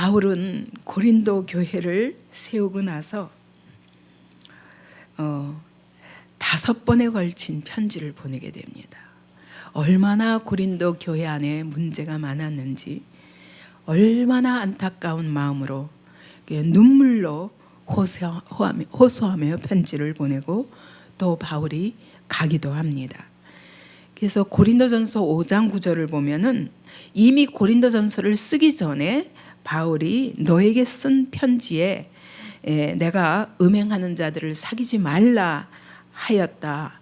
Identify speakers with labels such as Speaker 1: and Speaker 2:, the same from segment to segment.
Speaker 1: 바울은 고린도 교회를 세우고 나서 5번에 걸친 편지를 보내게 됩니다. 얼마나 고린도 교회 안에 문제가 많았는지, 얼마나 안타까운 마음으로 눈물로 호소하며 편지를 보내고 또 바울이 가기도 합니다. 그래서 고린도전서 5장 9절을 보면은 이미 고린도전서를 쓰기 전에 바울이 너에게 쓴 편지에 내가 음행하는 자들을 사귀지 말라 하였다.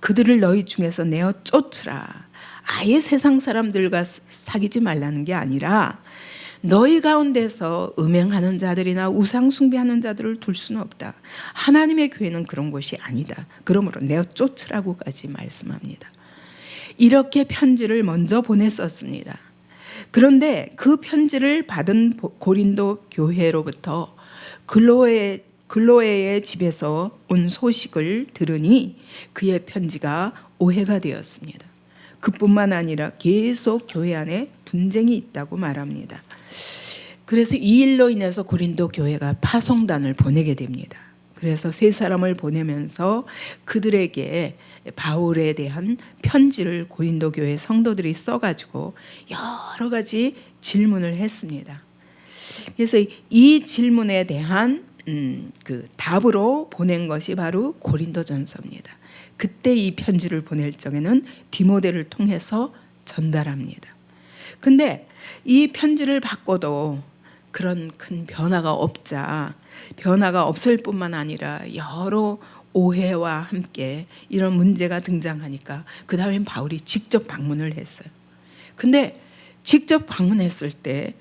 Speaker 1: 그들을 너희 중에서 내어 쫓으라. 아예 세상 사람들과 사귀지 말라는 게 아니라 너희 가운데서 음행하는 자들이나 우상 숭배하는 자들을 둘 수는 없다. 하나님의 교회는 그런 곳이 아니다. 그러므로 내어 쫓으라고까지 말씀합니다. 이렇게 편지를 먼저 보냈었습니다. 그런데 그 편지를 받은 고린도 교회로부터 글로에의 집에서 온 소식을 들으니 그의 편지가 오해가 되었습니다. 그뿐만 아니라 계속 교회 안에 분쟁이 있다고 말합니다. 그래서 이 일로 인해서 고린도 교회가 파송단을 보내게 됩니다. 그래서 세 사람을 보내면서 그들에게 바울에 대한 편지를 고린도 교회 성도들이 써가지고 여러 가지 질문을 했습니다. 그래서 이 질문에 대한 그 답으로 보낸 것이 바로 고린도전서입니다. 그때 이 편지를 보낼 적에는 디모데를 통해서 전달합니다. 근데 이 편지를 받고도 그런 큰 변화가 없을 뿐만 아니라 여러 오해와 함께 이런 문제가 등장하니까 그 다음엔 바울이 직접 방문을 했어요. 근데 직접 방문했을 때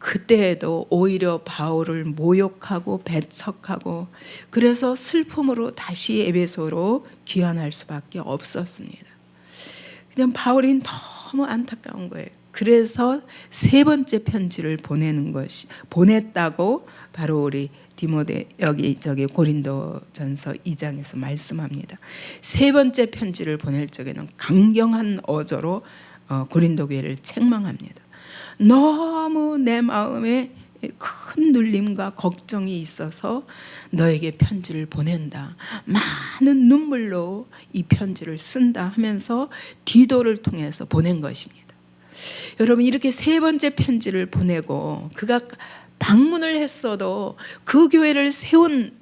Speaker 1: 그때에도 오히려 바울을 모욕하고 배척하고 그래서 슬픔으로 다시 에베소로 귀환할 수밖에 없었습니다. 그냥 바울이 너무 안타까운 거예요. 그래서 세 번째 편지를 보냈다고 바로 우리 디모데 저기 고린도전서 2장에서 말씀합니다. 세 번째 편지를 보낼 적에는 강경한 어조로 고린도 교회를 책망합니다. 너무 내 마음에 큰 눌림과 걱정이 있어서 너에게 편지를 보낸다. 많은 눈물로 이 편지를 쓴다 하면서 디도를 통해서 보낸 것입니다. 여러분, 이렇게 세 번째 편지를 보내고 그가 방문을 했어도 그 교회를 세운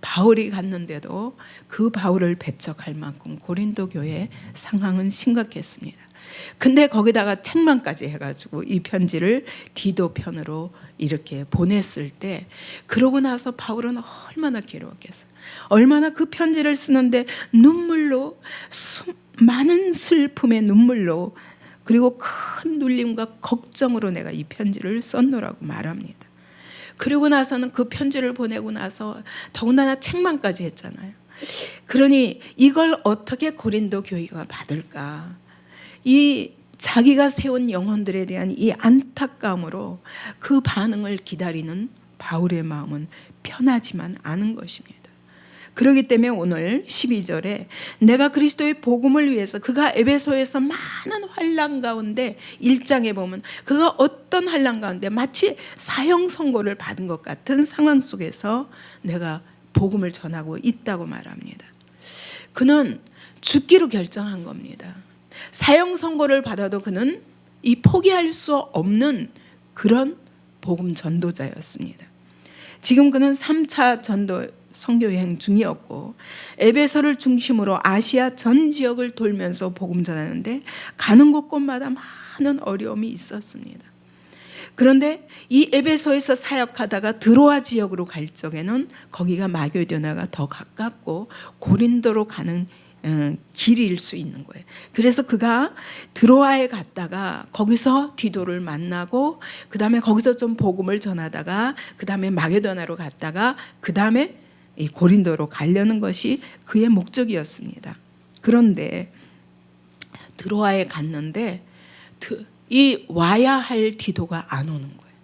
Speaker 1: 바울이 갔는데도 그 바울을 배척할 만큼 고린도 교회의 상황은 심각했습니다. 근데 거기다가 책망까지 해가지고 이 편지를 디도 편으로 이렇게 보냈을 때 그러고 나서 바울은 얼마나 괴로웠겠어요. 얼마나 그 편지를 쓰는데 눈물로 많은 슬픔의 눈물로 그리고 큰 눌림과 걱정으로 내가 이 편지를 썼노라고 말합니다. 그리고 나서는 그 편지를 보내고 나서 더군다나 책망까지 했잖아요. 그러니 이걸 어떻게 고린도 교회가 받을까? 이 자기가 세운 영혼들에 대한 이 안타까움으로 그 반응을 기다리는 바울의 마음은 편하지만 않은 것입니다. 그렇기 때문에 오늘 12절에 내가 그리스도의 복음을 위해서 그가 에베소에서 많은 환난 가운데 1장에 보면 그가 어떤 환난 가운데 마치 사형 선고를 받은 것 같은 상황 속에서 내가 복음을 전하고 있다고 말합니다. 그는 죽기로 결정한 겁니다. 사형 선고를 받아도 그는 이 포기할 수 없는 그런 복음 전도자였습니다. 지금 그는 3차 전도 선교 여행 중이었고 에베소를 중심으로 아시아 전 지역을 돌면서 복음 전하는데 가는 곳곳마다 많은 어려움이 있었습니다. 그런데 이 에베소에서 사역하다가 드로아 지역으로 갈 적에는 거기가 마게도냐가 더 가깝고 고린도로 가는 길일 수 있는 거예요. 그래서 그가 드로아에 갔다가 거기서 디도를 만나고 그 다음에 거기서 좀 복음을 전하다가 그 다음에 마게도냐로 갔다가 그 다음에 이 고린도로 가려는 것이 그의 목적이었습니다. 그런데 드로아에 갔는데 이 와야 할 디도가 안 오는 거예요.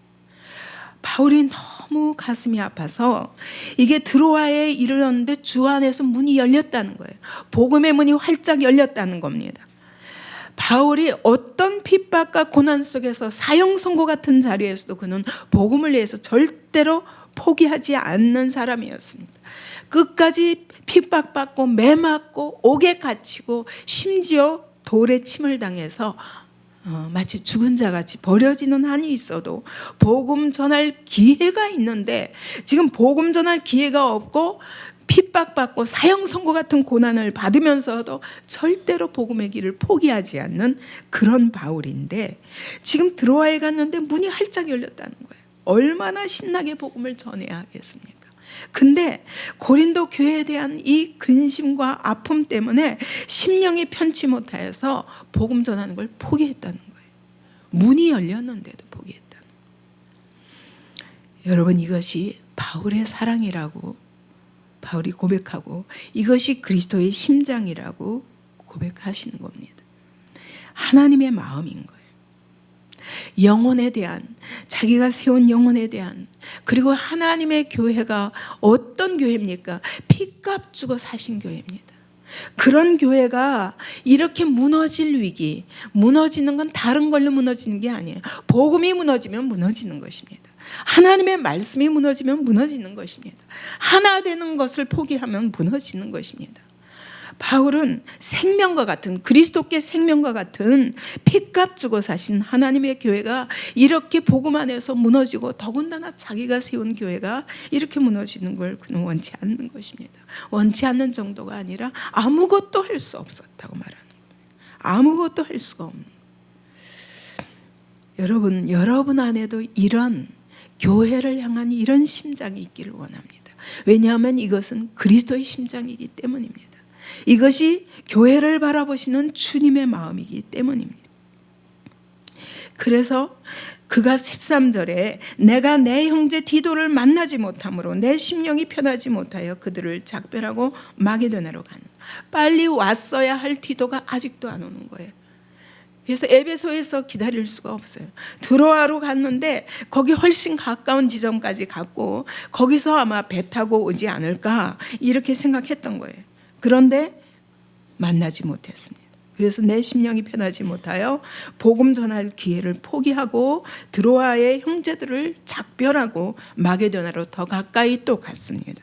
Speaker 1: 바울이 너무 가슴이 아파서 이게 드로아에 이르렀는데 주 안에서 문이 열렸다는 거예요. 복음의 문이 활짝 열렸다는 겁니다. 바울이 어떤 핍박과 고난 속에서 사형 선고 같은 자리에서도 그는 복음을 위해서 절대로 포기하지 않는 사람이었습니다. 끝까지 핍박받고 매맞고 옥에 갇히고 심지어 돌에 침을 당해서 마치 죽은 자같이 버려지는 한이 있어도 복음 전할 기회가 있는데 지금 복음 전할 기회가 없고 핍박받고 사형 선고 같은 고난을 받으면서도 절대로 복음의 길을 포기하지 않는 그런 바울인데 지금 드로아에 갔는데 문이 활짝 열렸다는 거예요. 얼마나 신나게 복음을 전해야 하겠습니까? 근데 고린도 교회에 대한 이 근심과 아픔 때문에 심령이 편치 못하여서 복음 전하는 걸 포기했다는 거예요. 문이 열렸는데도 포기했다는 거예요. 여러분, 이것이 바울의 사랑이라고 바울이 고백하고 이것이 그리스도의 심장이라고 고백하시는 겁니다. 하나님의 마음인 거예요. 영혼에 대한, 자기가 세운 영혼에 대한, 그리고 하나님의 교회가 어떤 교회입니까? 피값 주고 사신 교회입니다. 그런 교회가 이렇게 무너질 위기, 무너지는 건 다른 걸로 무너지는 게 아니에요. 복음이 무너지면 무너지는 것입니다. 하나님의 말씀이 무너지면 무너지는 것입니다. 하나 되는 것을 포기하면 무너지는 것입니다. 바울은 생명과 같은, 그리스도께 생명과 같은 피값 주고 사신 하나님의 교회가 이렇게 복음 안에서 무너지고 더군다나 자기가 세운 교회가 이렇게 무너지는 걸 그는 원치 않는 것입니다. 원치 않는 정도가 아니라 아무것도 할 수 없었다고 말하는 거예요. 아무것도 할 수가 없는 거예요. 여러분 안에도 이런 교회를 향한 이런 심장이 있기를 원합니다. 왜냐하면 이것은 그리스도의 심장이기 때문입니다. 이것이 교회를 바라보시는 주님의 마음이기 때문입니다. 그래서 그가 13절에 내가 내 형제 디도를 만나지 못함으로 내 심령이 편하지 못하여 그들을 작별하고 마게도냐로 가는, 빨리 왔어야 할 디도가 아직도 안 오는 거예요. 그래서 에베소에서 기다릴 수가 없어요. 드로아로 갔는데 거기 훨씬 가까운 지점까지 갔고 거기서 아마 배 타고 오지 않을까 이렇게 생각했던 거예요. 그런데 만나지 못했습니다. 그래서 내 심령이 편하지 못하여 복음 전할 기회를 포기하고 드로아의 형제들을 작별하고 마게도냐로 더 가까이 또 갔습니다.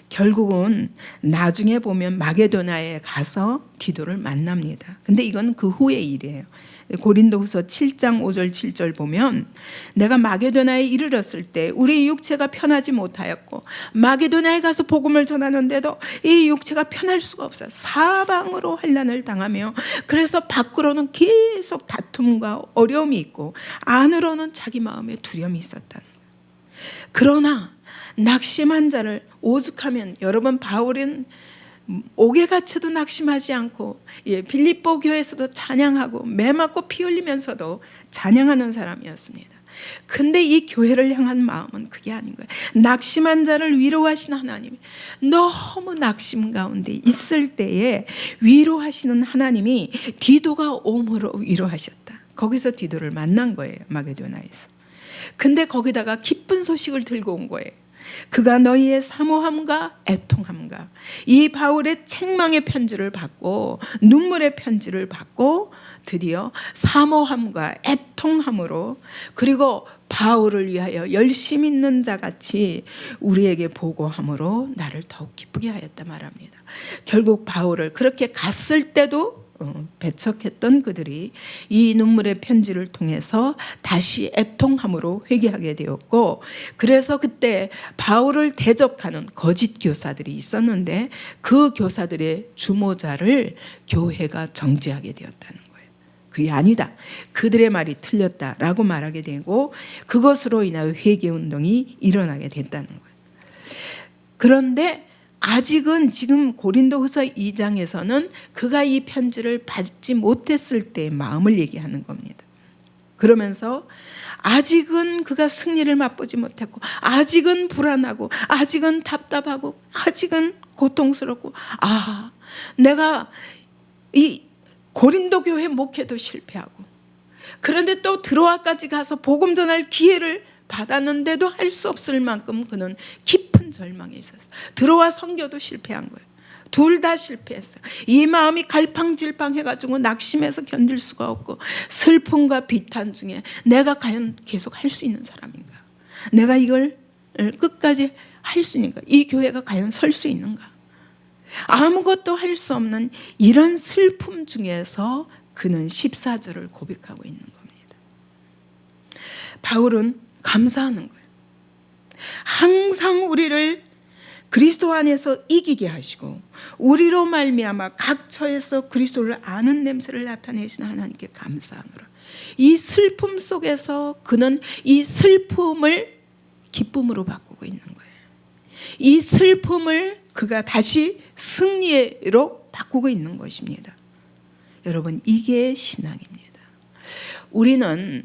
Speaker 1: 결국은 나중에 보면 마게도냐에 가서 디도를 만납니다. 근데 이건 그 후의 일이에요. 고린도후서 7장 5절 7절 보면 내가 마게도냐에 이르렀을 때 우리 육체가 편하지 못하였고 마게도냐에 가서 복음을 전하는데도 이 육체가 편할 수가 없어요. 사방으로 환난을 당하며 그래서 밖으로는 계속 다툼과 어려움이 있고 안으로는 자기 마음에 두려움이 있었다는 거예요. 그러나 낙심한 자를 오죽하면, 여러분 바울은 옥에 갇혀도 낙심하지 않고 빌립보 교회에서도 찬양하고 매맞고 피 흘리면서도 찬양하는 사람이었습니다. 근데 이 교회를 향한 마음은 그게 아닌 거예요. 낙심한 자를 위로하시는 하나님이, 너무 낙심 가운데 있을 때에 위로하시는 하나님이 디도가 옴으로 위로하셨다. 거기서 디도를 만난 거예요, 마게도냐에서. 근데 거기다가 기쁜 소식을 들고 온 거예요. 그가 너희의 사모함과 애통함과 이 바울의 책망의 편지를 받고 눈물의 편지를 받고 드디어 사모함과 애통함으로, 그리고 바울을 위하여 열심 있는 자같이 우리에게 보고함으로 나를 더욱 기쁘게 하였다 말합니다. 결국 바울을 그렇게 갔을 때도 배척했던 그들이 이 눈물의 편지를 통해서 다시 애통함으로 회개하게 되었고, 그래서 그때 바울을 대적하는 거짓 교사들이 있었는데 그 교사들의 주모자를 교회가 정죄하게 되었다는 거예요. 그게 아니다, 그들의 말이 틀렸다라고 말하게 되고 그것으로 인하여 회개운동이 일어나게 됐다는 거예요. 그런데 아직은 지금 고린도후서 2장에서는 그가 이 편지를 받지 못했을 때의 마음을 얘기하는 겁니다. 그러면서 아직은 그가 승리를 맛보지 못했고 아직은 불안하고 아직은 답답하고 아직은 고통스럽고, 내가 이 고린도 교회 목회도 실패하고 그런데 또 드로아까지 가서 복음 전할 기회를 받았는데도 할 수 없을 만큼 그는 깊은 절망에 있었어요. 드로아 선교도 실패한 거예요. 둘 다 실패했어요. 이 마음이 갈팡질팡해가지고 낙심해서 견딜 수가 없고 슬픔과 비탄 중에 내가 과연 계속 할 수 있는 사람인가? 내가 이걸 끝까지 할 수 있는가? 이 교회가 과연 설 수 있는가? 아무것도 할 수 없는 이런 슬픔 중에서 그는 14절을 고백하고 있는 겁니다. 바울은 감사하는 거예요. 항상 우리를 그리스도 안에서 이기게 하시고 우리로 말미암아 각 처에서 그리스도를 아는 냄새를 나타내시는 하나님께 감사하노라. 이 슬픔 속에서 그는 이 슬픔을 기쁨으로 바꾸고 있는 거예요. 이 슬픔을 그가 다시 승리로 바꾸고 있는 것입니다. 여러분, 이게 신앙입니다. 우리는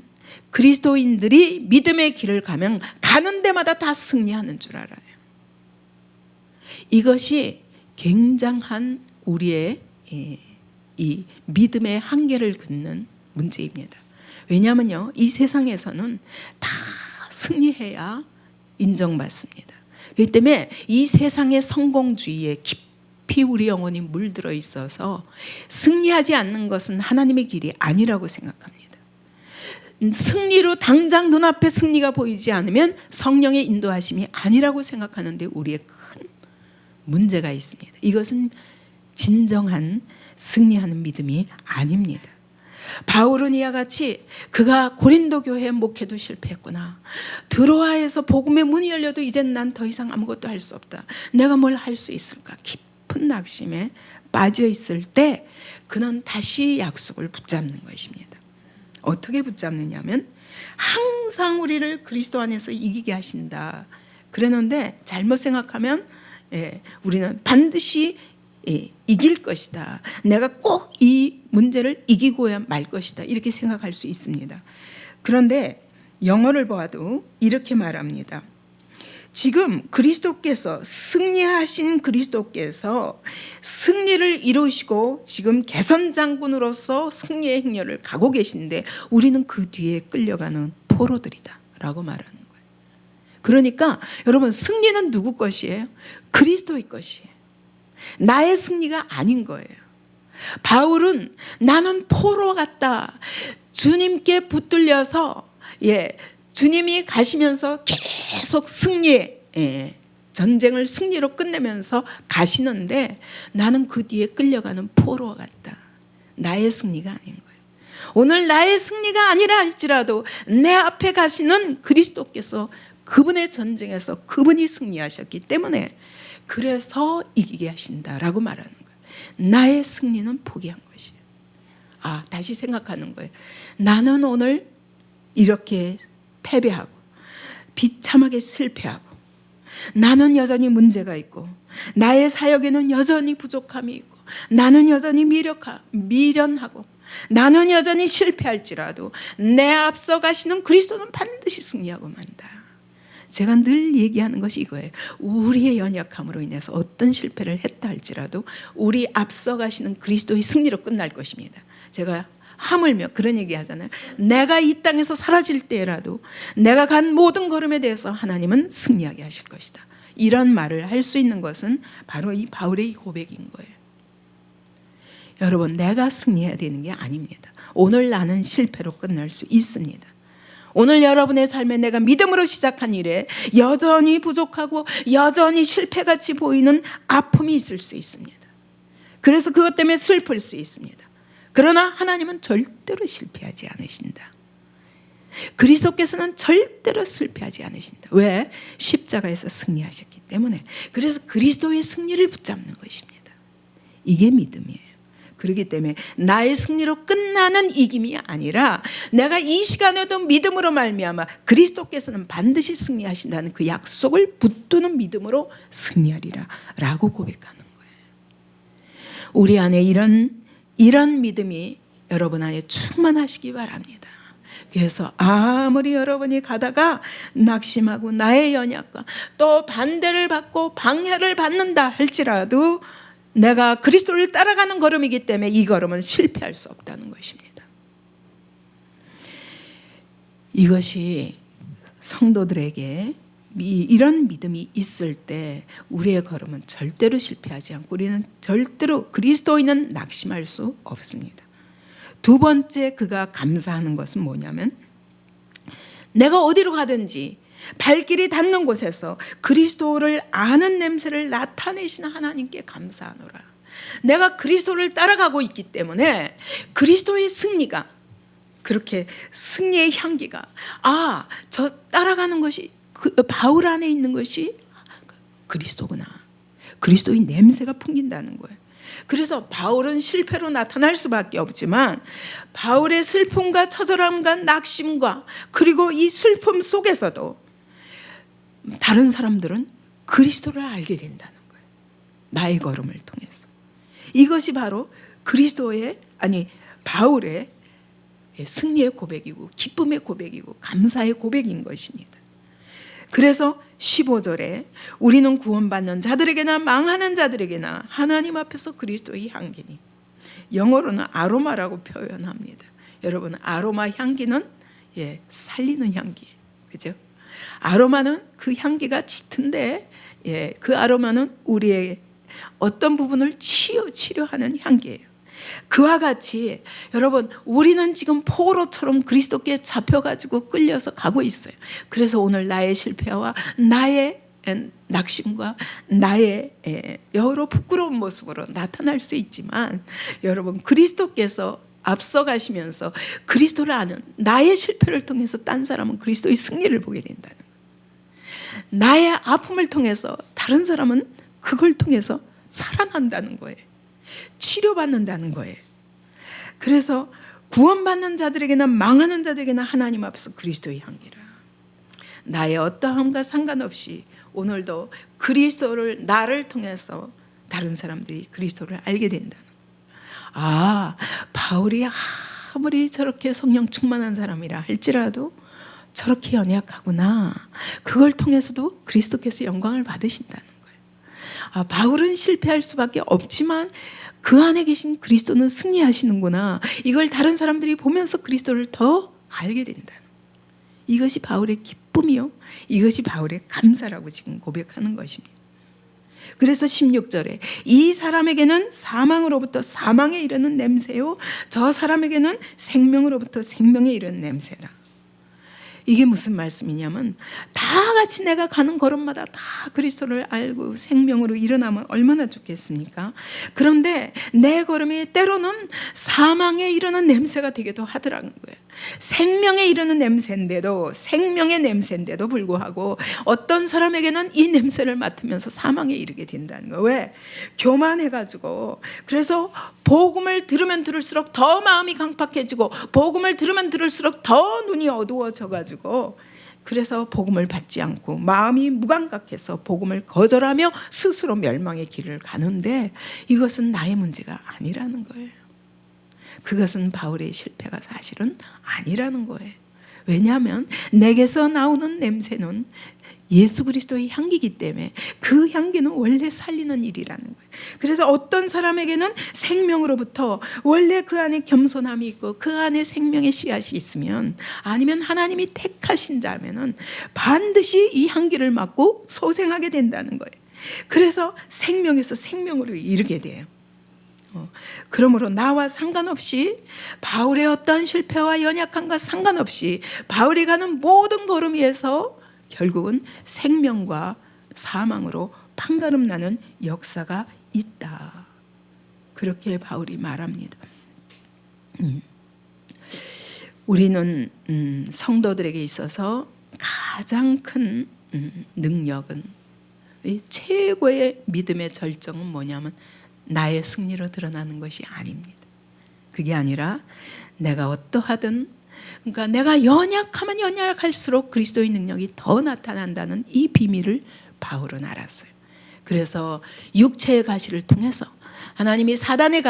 Speaker 1: 그리스도인들이 믿음의 길을 가면 가는 데마다 다 승리하는 줄 알아요. 이것이 굉장한 우리의 이 믿음의 한계를 긋는 문제입니다. 왜냐하면요, 이 세상에서는 다 승리해야 인정받습니다. 그렇기 때문에 이 세상의 성공주의에 깊이 우리 영혼이 물들어 있어서 승리하지 않는 것은 하나님의 길이 아니라고 생각합니다. 승리로 당장 눈앞에 승리가 보이지 않으면 성령의 인도하심이 아니라고 생각하는데 우리의 큰 문제가 있습니다. 이것은 진정한 승리하는 믿음이 아닙니다. 바울은 이와 같이 그가 고린도 교회 목회도 실패했구나. 드로아에서 복음의 문이 열려도 이젠 난 더 이상 아무것도 할 수 없다. 내가 뭘 할 수 있을까? 깊은 낙심에 빠져 있을 때 그는 다시 약속을 붙잡는 것입니다. 어떻게 붙잡느냐면 항상 우리를 그리스도 안에서 이기게 하신다. 그랬는데 잘못 생각하면 우리는 반드시 이길 것이다. 내가 꼭 이 문제를 이기고야 말 것이다. 이렇게 생각할 수 있습니다. 그런데 영어를 보아도 이렇게 말합니다. 지금 그리스도께서 승리하신 그리스도께서 승리를 이루시고 지금 개선장군으로서 승리의 행렬을 가고 계신데 우리는 그 뒤에 끌려가는 포로들이다 라고 말하는 거예요. 그러니까 여러분, 승리는 누구 것이에요? 그리스도의 것이에요. 나의 승리가 아닌 거예요. 바울은 나는 포로 같다. 주님께 붙들려서 주님이 가시면서 계속 전쟁을 승리로 끝내면서 가시는데 나는 그 뒤에 끌려가는 포로 같다. 나의 승리가 아닌 거예요. 오늘 나의 승리가 아니라 할지라도 내 앞에 가시는 그리스도께서 그분의 전쟁에서 그분이 승리하셨기 때문에 그래서 이기게 하신다라고 말하는 거예요. 나의 승리는 포기한 것이에요. 다시 생각하는 거예요. 나는 오늘 이렇게 패배하고 비참하게 실패하고 나는 여전히 문제가 있고 나의 사역에는 여전히 부족함이 있고 나는 여전히 미련하고 나는 여전히 실패할지라도 내 앞서 가시는 그리스도는 반드시 승리하고 만다. 제가 늘 얘기하는 것이 이거예요. 우리의 연약함으로 인해서 어떤 실패를 했다 할지라도 우리 앞서 가시는 그리스도의 승리로 끝날 것입니다. 제가 하물며 그런 얘기 하잖아요. 내가 이 땅에서 사라질 때라도 내가 간 모든 걸음에 대해서 하나님은 승리하게 하실 것이다. 이런 말을 할 수 있는 것은 바로 이 바울의 고백인 거예요. 여러분, 내가 승리해야 되는 게 아닙니다. 오늘 나는 실패로 끝날 수 있습니다. 오늘 여러분의 삶에 내가 믿음으로 시작한 일에 여전히 부족하고 여전히 실패같이 보이는 아픔이 있을 수 있습니다. 그래서 그것 때문에 슬플 수 있습니다. 그러나 하나님은 절대로 실패하지 않으신다. 그리스도께서는 절대로 실패하지 않으신다. 왜? 십자가에서 승리하셨기 때문에. 그래서 그리스도의 승리를 붙잡는 것입니다. 이게 믿음이에요. 그렇기 때문에 나의 승리로 끝나는 이김이 아니라 내가 이 시간에도 믿음으로 말미암아 그리스도께서는 반드시 승리하신다는 그 약속을 붙드는 믿음으로 승리하리라 라고 고백하는 거예요. 우리 안에 이런 믿음이 여러분 안에 충만하시기 바랍니다. 그래서 아무리 여러분이 가다가 낙심하고 나의 연약과 또 반대를 받고 방해를 받는다 할지라도 내가 그리스도를 따라가는 걸음이기 때문에 이 걸음은 실패할 수 없다는 것입니다. 이것이 성도들에게 이런 믿음이 있을 때 우리의 걸음은 절대로 실패하지 않고 우리는 절대로 그리스도인은 낙심할 수 없습니다. 두 번째 그가 감사하는 것은 뭐냐면 내가 어디로 가든지 발길이 닿는 곳에서 그리스도를 아는 냄새를 나타내시는 하나님께 감사하노라. 내가 그리스도를 따라가고 있기 때문에 그리스도의 승리가 그렇게 승리의 향기가 저 따라가는 것이 바울 안에 있는 것이 그리스도구나. 그리스도의 냄새가 풍긴다는 거예요. 그래서 바울은 실패로 나타날 수밖에 없지만 바울의 슬픔과 처절함과 낙심과 그리고 이 슬픔 속에서도 다른 사람들은 그리스도를 알게 된다는 거예요. 나의 걸음을 통해서. 이것이 바로 바울의 승리의 고백이고 기쁨의 고백이고 감사의 고백인 것입니다. 그래서 15절에 우리는 구원받는 자들에게나 망하는 자들에게나 하나님 앞에서 그리스도의 향기니, 영어로는 아로마라고 표현합니다. 여러분, 아로마 향기는 살리는 향기예요. 그죠? 아로마는 그 향기가 짙은데 그 아로마는 우리의 어떤 부분을 치료하는 향기예요. 그와 같이 여러분, 우리는 지금 포로처럼 그리스도께 잡혀가지고 끌려서 가고 있어요. 그래서 오늘 나의 실패와 나의 낙심과 나의 여러 부끄러운 모습으로 나타날 수 있지만, 여러분, 그리스도께서 앞서가시면서 그리스도를 아는 나의 실패를 통해서 딴 사람은 그리스도의 승리를 보게 된다는 거예요. 나의 아픔을 통해서 다른 사람은 그걸 통해서 살아난다는 거예요. 치료받는다는 거예요. 그래서 구원받는 자들에게나 망하는 자들에게나 하나님 앞에서 그리스도의 향기라. 나의 어떠함과 상관없이 오늘도 그리스도를, 나를 통해서 다른 사람들이 그리스도를 알게 된다는 거예요. 바울이 아무리 저렇게 성령 충만한 사람이라 할지라도 저렇게 연약하구나. 그걸 통해서도 그리스도께서 영광을 받으신다는 거예요. 바울은 실패할 수밖에 없지만 그 안에 계신 그리스도는 승리하시는구나. 이걸 다른 사람들이 보면서 그리스도를 더 알게 된다는 거예요. 이것이 바울의 기쁨이요, 이것이 바울의 감사라고 지금 고백하는 것입니다. 그래서 16절에 이 사람에게는 사망으로부터 사망에 이르는 냄새요, 저 사람에게는 생명으로부터 생명에 이르는 냄새라. 이게 무슨 말씀이냐면, 다 같이 내가 가는 걸음마다 다 그리스도를 알고 생명으로 일어나면 얼마나 좋겠습니까? 그런데 내 걸음이 때로는 사망에 이르는 냄새가 되기도 하더라는 거예요. 생명에 이르는 냄새인데도, 생명의 냄새인데도 불구하고 어떤 사람에게는 이 냄새를 맡으면서 사망에 이르게 된다는 거예요. 왜? 교만해가지고. 그래서 복음을 들으면 들을수록 더 마음이 강팍해지고, 복음을 들으면 들을수록 더 눈이 어두워져가지고, 그래서 복음을 받지 않고 마음이 무감각해서 복음을 거절하며 스스로 멸망의 길을 가는데, 이것은 나의 문제가 아니라는 거예요. 그것은 바울의 실패가 사실은 아니라는 거예요. 왜냐하면 내게서 나오는 냄새는 예수 그리스도의 향기이기 때문에 그 향기는 원래 살리는 일이라는 거예요. 그래서 어떤 사람에게는 생명으로부터 원래 그 안에 겸손함이 있고 그 안에 생명의 씨앗이 있으면, 아니면 하나님이 택하신 자면은 반드시 이 향기를 맡고 소생하게 된다는 거예요. 그래서 생명에서 생명으로 이르게 돼요. 그러므로 나와 상관없이, 바울의 어떤 실패와 연약함과 상관없이 바울이 가는 모든 걸음 위에서 결국은 생명과 사망으로 판가름 나는 역사가 있다. 그렇게 바울이 말합니다. 우리는 성도들에게 있어서 가장 큰 능력은, 최고의 믿음의 절정은 뭐냐면 나의 승리로 드러나는 것이 아닙니다. 그게 아니라 내가 어떠하든, 그러니까 내가 연약하면 연약할수록 그리스도의 능력이 더 나타난다는 이 비밀을 바울은 알았어요. 그래서 육체의 가시를 통해서 하나님이 사단의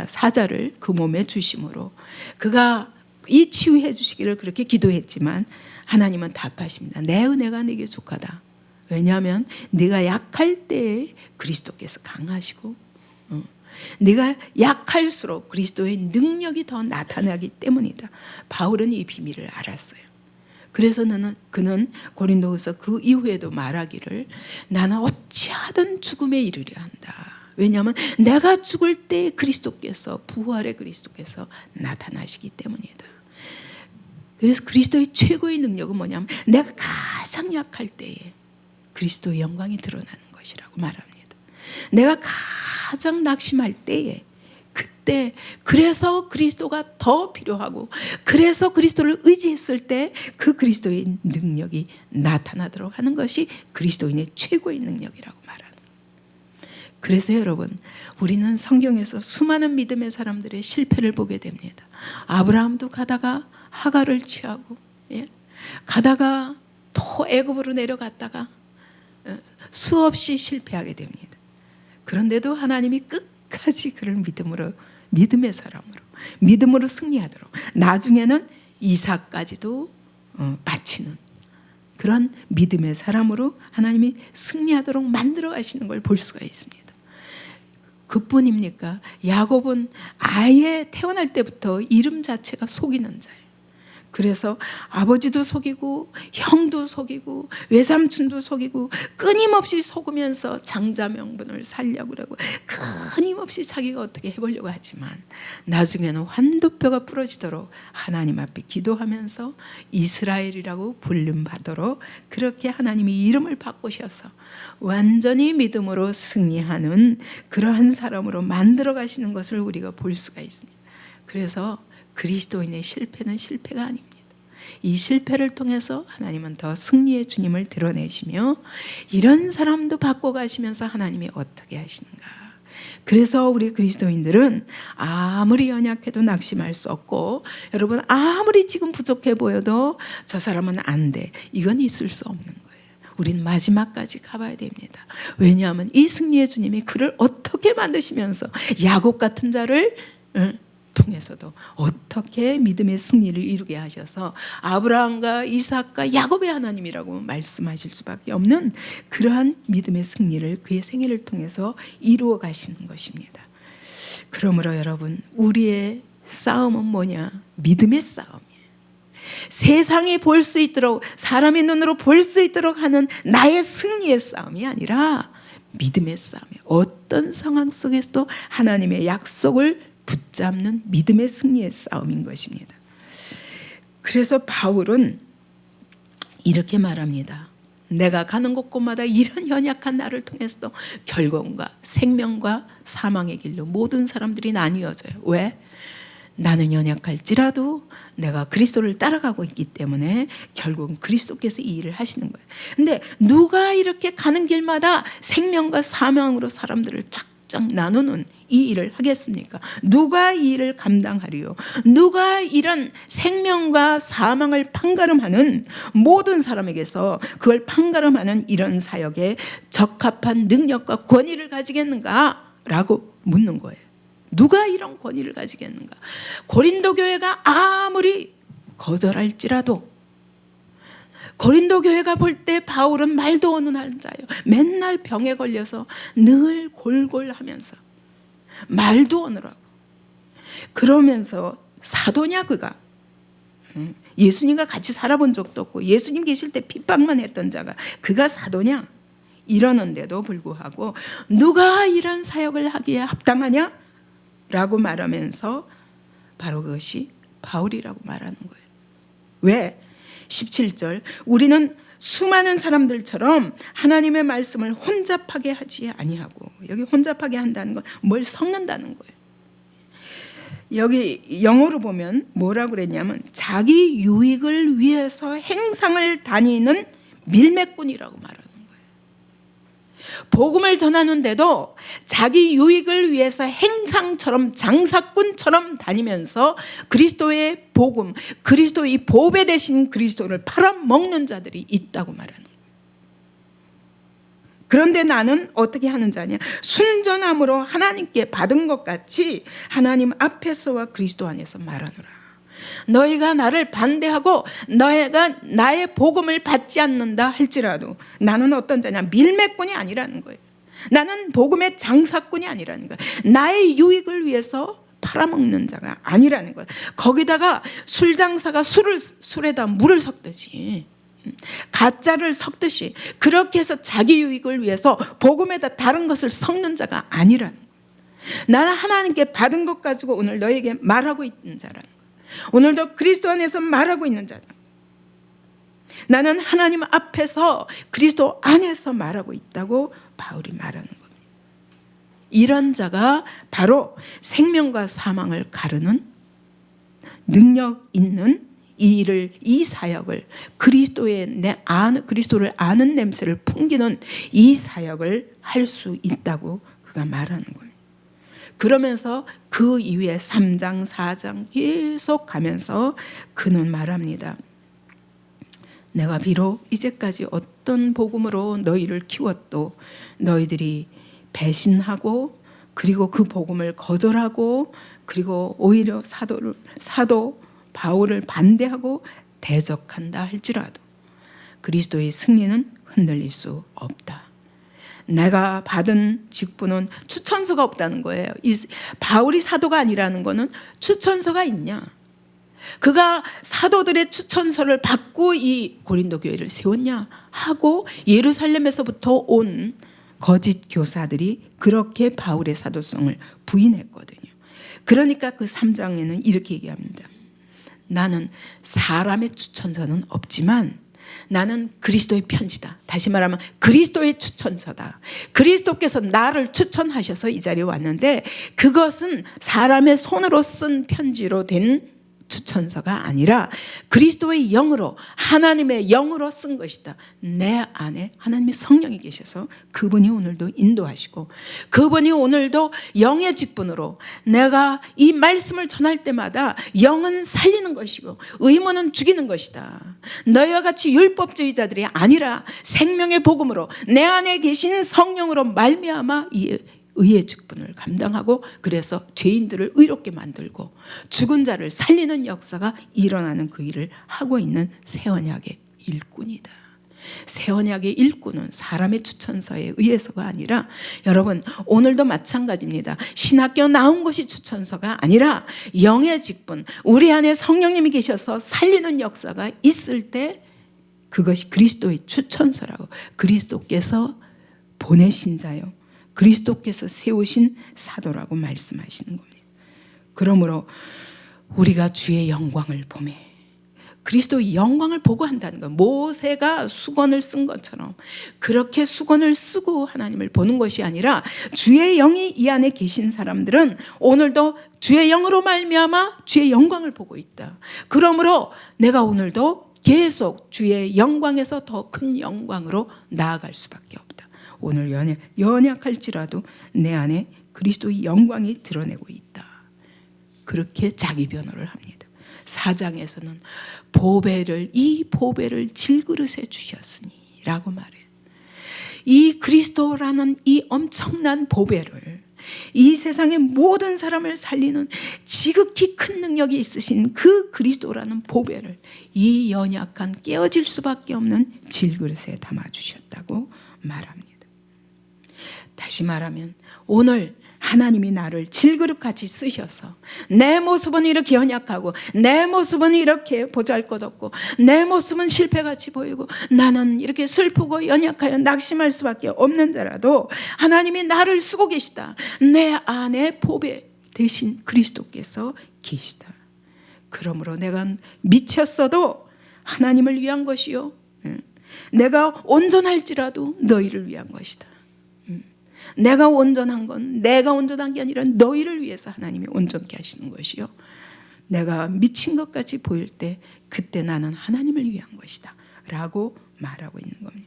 Speaker 1: 사자를 그 몸에 주심으로 그가 이 치유해 주시기를 그렇게 기도했지만 하나님은 답하십니다. 내 은혜가 네게 족하다. 왜냐하면 네가 약할 때에 그리스도께서 강하시고, 네가 약할수록 그리스도의 능력이 더 나타나기 때문이다. 바울은 이 비밀을 알았어요. 그래서 그는 고린도후서 그 이후에도 말하기를 나는 어찌하든 죽음에 이르려 한다. 왜냐하면 내가 죽을 때 그리스도께서 부활의 그리스도께서 나타나시기 때문이다. 그래서 그리스도의 최고의 능력은 뭐냐면 내가 가장 약할 때에 그리스도의 영광이 드러나는 것이라고 말합니다. 내가 가장 낙심할 때에 그때 그래서 그리스도가 더 필요하고 그래서 그리스도를 의지했을 때 그 그리스도의 능력이 나타나도록 하는 것이 그리스도인의 최고의 능력이라고 말하는 거예요. 그래서 여러분 우리는 성경에서 수많은 믿음의 사람들의 실패를 보게 됩니다. 아브라함도 가다가 하갈을 취하고 가다가 또 애굽으로 내려갔다가 수없이 실패하게 됩니다. 그런데도 하나님이 끝까지 그를 믿음의 사람으로 믿음으로 승리하도록 나중에는 이삭까지도 바치는 그런 믿음의 사람으로 하나님이 승리하도록 만들어 가시는 걸 볼 수가 있습니다. 그뿐입니까? 야곱은 아예 태어날 때부터 이름 자체가 속이는 자예요. 그래서 아버지도 속이고 형도 속이고 외삼촌도 속이고 끊임없이 속으면서 장자 명분을 살려고 그러고 끊임없이 자기가 어떻게 해보려고 하지만 나중에는 환도뼈가 부러지도록 하나님 앞에 기도하면서 이스라엘이라고 불림받도록 그렇게 하나님이 이름을 바꾸셔서 완전히 믿음으로 승리하는 그러한 사람으로 만들어 가시는 것을 우리가 볼 수가 있습니다. 그래서 그리스도인의 실패는 실패가 아닙니다. 이 실패를 통해서 하나님은 더 승리의 주님을 드러내시며 이런 사람도 바꿔가시면서 하나님이 어떻게 하시는가. 그래서 우리 그리스도인들은 아무리 연약해도 낙심할 수 없고 여러분 아무리 지금 부족해 보여도 저 사람은 안 돼. 이건 있을 수 없는 거예요. 우린 마지막까지 가봐야 됩니다. 왜냐하면 이 승리의 주님이 그를 어떻게 만드시면서 야곱 같은 자를 통해서도 어떻게 믿음의 승리를 이루게 하셔서 아브라함과 이삭과 야곱의 하나님이라고 말씀하실 수밖에 없는 그러한 믿음의 승리를 그의 생애를 통해서 이루어 가시는 것입니다. 그러므로 여러분 우리의 싸움은 뭐냐? 믿음의 싸움이에요. 세상이 볼 수 있도록 사람의 눈으로 볼 수 있도록 하는 나의 승리의 싸움이 아니라 믿음의 싸움이에요. 어떤 상황 속에서도 하나님의 약속을 붙잡는 믿음의 승리의 싸움인 것입니다. 그래서 바울은 이렇게 말합니다. 내가 가는 곳곳마다 이런 연약한 나를 통해서도 결국과 생명과 사망의 길로 모든 사람들이 나뉘어져요. 왜? 나는 연약할지라도 내가 그리스도를 따라가고 있기 때문에 결국은 그리스도께서 이 일을 하시는 거예요. 근데 누가 이렇게 가는 길마다 생명과 사망으로 사람들을 착 나누는 이 일을 하겠습니까? 누가 이 일을 감당하리요? 누가 이런 생명과 사망을 판가름하는 모든 사람에게서 그걸 판가름하는 이런 사역에 적합한 능력과 권위를 가지겠는가? 라고 묻는 거예요. 누가 이런 권위를 가지겠는가? 고린도 교회가 아무리 거절할지라도 고린도 교회가 볼 때 바울은 말도 없는 자예요. 맨날 병에 걸려서 늘 골골하면서 말도 없느라고 그러면서 사도냐 그가? 예수님과 같이 살아본 적도 없고 예수님 계실 때 핍박만 했던 자가 그가 사도냐? 이러는데도 불구하고 누가 이런 사역을 하기에 합당하냐? 라고 말하면서 바로 그것이 바울이라고 말하는 거예요. 왜? 17절 우리는 수많은 사람들처럼 하나님의 말씀을 혼잡하게 하지 아니하고 여기 혼잡하게 한다는 건 뭘 섞는다는 거예요. 여기 영어로 보면 뭐라고 그랬냐면 자기 유익을 위해서 행상을 다니는 밀매꾼이라고 말하는 거예요. 복음을 전하는데도 자기 유익을 위해서 행상처럼 장사꾼처럼 다니면서 그리스도의 복음, 그리스도의 보배 되신 그리스도를 팔아먹는 자들이 있다고 말하는 거예요. 그런데 나는 어떻게 하는 자냐? 순전함으로 하나님께 받은 것 같이 하나님 앞에서와 그리스도 안에서 말하노라. 너희가 나를 반대하고 너희가 나의 복음을 받지 않는다 할지라도 나는 어떤 자냐? 밀매꾼이 아니라는 거예요. 나는 복음의 장사꾼이 아니라는 거예요. 나의 유익을 위해서 팔아먹는 자가 아니라는 거예요. 거기다가 술 장사가 술에다 물을 섞듯이, 가짜를 섞듯이 그렇게 해서 자기 유익을 위해서 복음에다 다른 것을 섞는 자가 아니라는 거예요. 나는 하나님께 받은 것 가지고 오늘 너에게 말하고 있는 자라는 거예요. 오늘도 그리스도 안에서 말하고 있는 자라는 거예요. 나는 하나님 앞에서 그리스도 안에서 말하고 있다고 바울이 말하는 겁니다. 이런 자가 바로 생명과 사망을 가르는 능력 있는 이 일을, 이 사역을, 그리스도를 아는 냄새를 풍기는 이 사역을 할 수 있다고 그가 말하는 거예요. 그러면서 그 이후에 3장, 4장 계속 가면서 그는 말합니다. 내가 비록 이제까지 어떤 복음으로 너희를 키웠도 너희들이 배신하고 그리고 그 복음을 거절하고 그리고 오히려 사도 바울을 반대하고 대적한다 할지라도 그리스도의 승리는 흔들릴 수 없다. 내가 받은 직분은 추천서가 없다는 거예요. 바울이 사도가 아니라는 거는 추천서가 있냐? 그가 사도들의 추천서를 받고 이 고린도 교회를 세웠냐 하고 예루살렘에서부터 온 거짓 교사들이 그렇게 바울의 사도성을 부인했거든요. 그러니까 그 3장에는 이렇게 얘기합니다. 나는 사람의 추천서는 없지만 나는 그리스도의 편지다. 다시 말하면 그리스도의 추천서다. 그리스도께서 나를 추천하셔서 이 자리에 왔는데 그것은 사람의 손으로 쓴 편지로 된 추천서가 아니라 그리스도의 영으로, 하나님의 영으로 쓴 것이다. 내 안에 하나님의 성령이 계셔서 그분이 오늘도 인도하시고 그분이 오늘도 영의 직분으로 내가 이 말씀을 전할 때마다 영은 살리는 것이고 의문은 죽이는 것이다. 너희와 같이 율법주의자들이 아니라 생명의 복음으로 내 안에 계신 성령으로 말미암아 이 의의 직분을 감당하고 그래서 죄인들을 의롭게 만들고 죽은 자를 살리는 역사가 일어나는 그 일을 하고 있는 새 언약의 일꾼이다. 새 언약의 일꾼은 사람의 추천서에 의해서가 아니라 여러분 오늘도 마찬가지입니다. 신학교 나온 것이 추천서가 아니라 영의 직분, 우리 안에 성령님이 계셔서 살리는 역사가 있을 때 그것이 그리스도의 추천서라고, 그리스도께서 보내신 자요, 그리스도께서 세우신 사도라고 말씀하시는 겁니다. 그러므로 우리가 주의 영광을 보매 그리스도의 영광을 보고 한다는 것, 모세가 수건을 쓴 것처럼 그렇게 수건을 쓰고 하나님을 보는 것이 아니라 주의 영이 이 안에 계신 사람들은 오늘도 주의 영으로 말미암아 주의 영광을 보고 있다. 그러므로 내가 오늘도 계속 주의 영광에서 더 큰 영광으로 나아갈 수밖에 없다. 오늘 연약할지라도 내 안에 그리스도의 영광이 드러내고 있다. 그렇게 자기 변호를 합니다. 4장에서는 이 보배를 질그릇에 주셨으니 라고 말해요. 이 그리스도라는 이 엄청난 보배를, 이 세상의 모든 사람을 살리는 지극히 큰 능력이 있으신 그 그리스도라는 보배를 이 연약한 깨어질 수밖에 없는 질그릇에 담아주셨다고 말합니다. 다시 말하면 오늘 하나님이 나를 질그릇같이 쓰셔서 내 모습은 이렇게 연약하고 내 모습은 이렇게 보잘것없고 내 모습은 실패같이 보이고 나는 이렇게 슬프고 연약하여 낙심할 수밖에 없는 자라도 하나님이 나를 쓰고 계시다. 내 안에 보배 대신 그리스도께서 계시다. 그러므로 내가 미쳤어도 하나님을 위한 것이요, 내가 온전할지라도 너희를 위한 것이다. 내가 온전한 건 내가 온전한 게 아니라 너희를 위해서 하나님이 온전케 하시는 것이요, 내가 미친 것 같이 보일 때 그때 나는 하나님을 위한 것이다 라고 말하고 있는 겁니다.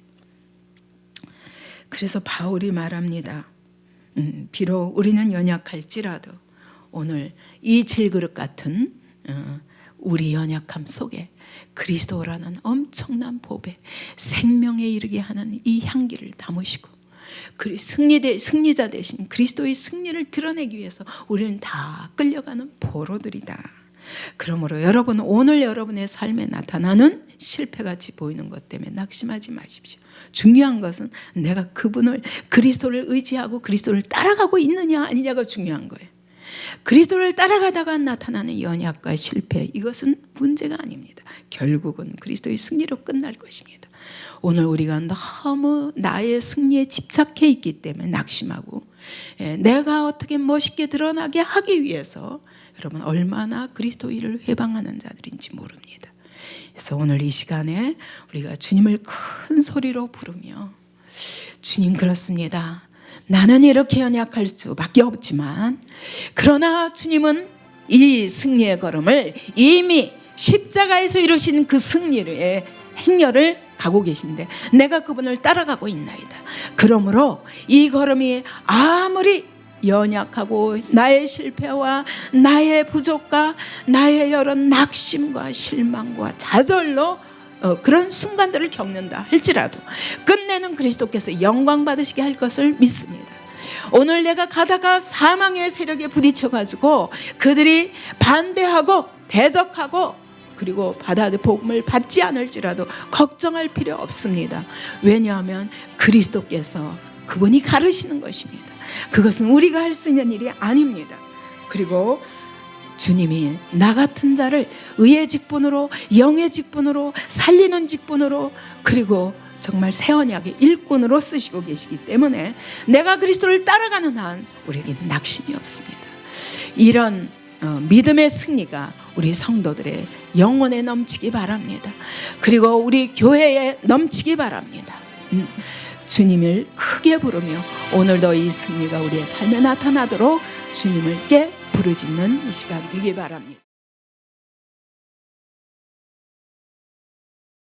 Speaker 1: 그래서 바울이 말합니다. 비록 우리는 연약할지라도 오늘 이 질그릇 같은 우리 연약함 속에 그리스도라는 엄청난 보배, 생명에 이르게 하는 이 향기를 담으시고 승리자 대신 그리스도의 승리를 드러내기 위해서 우리는 다 끌려가는 포로들이다. 그러므로 여러분, 오늘 여러분의 삶에 나타나는 실패같이 보이는 것 때문에 낙심하지 마십시오. 중요한 것은 내가 그분을, 그리스도를 의지하고 그리스도를 따라가고 있느냐 아니냐가 중요한 거예요. 그리스도를 따라가다가 나타나는 연약과 실패, 이것은 문제가 아닙니다. 결국은 그리스도의 승리로 끝날 것입니다. 오늘 우리가 너무 나의 승리에 집착해 있기 때문에 낙심하고, 내가 어떻게 멋있게 드러나게 하기 위해서 여러분 얼마나 그리스도인을 회방하는 자들인지 모릅니다. 그래서 오늘 이 시간에 우리가 주님을 큰 소리로 부르며, 주님, 그렇습니다. 나는 이렇게 연약할 수밖에 없지만, 그러나 주님은 이 승리의 걸음을 이미 십자가에서 이루신 그 승리의 행렬을 가고 계신데 내가 그분을 따라가고 있나이다. 그러므로 이 걸음이 아무리 연약하고 나의 실패와 나의 부족과 나의 여러 낙심과 실망과 좌절로 그런 순간들을 겪는다 할지라도 끝내는 그리스도께서 영광 받으시게 할 것을 믿습니다. 오늘 내가 가다가 사망의 세력에 부딪혀가지고 그들이 반대하고 대적하고 그리고 복음을 받지 않을지라도 걱정할 필요 없습니다. 왜냐하면 그리스도께서 그분이 가르시는 것입니다. 그것은 우리가 할 수 있는 일이 아닙니다. 그리고 주님이 나 같은 자를 의의 직분으로, 영의 직분으로, 살리는 직분으로, 그리고 정말 새 언약의 일꾼으로 쓰시고 계시기 때문에 내가 그리스도를 따라가는 한 우리에게 낙심이 없습니다. 이런 믿음의 승리가 우리 성도들의 영혼에 넘치기 바랍니다. 그리고 우리 교회에 넘치기 바랍니다. 주님을 크게 부르며 오늘도 이 승리가 우리의 삶에 나타나도록 주님을께 부르짖는 이 시간 되기 바랍니다.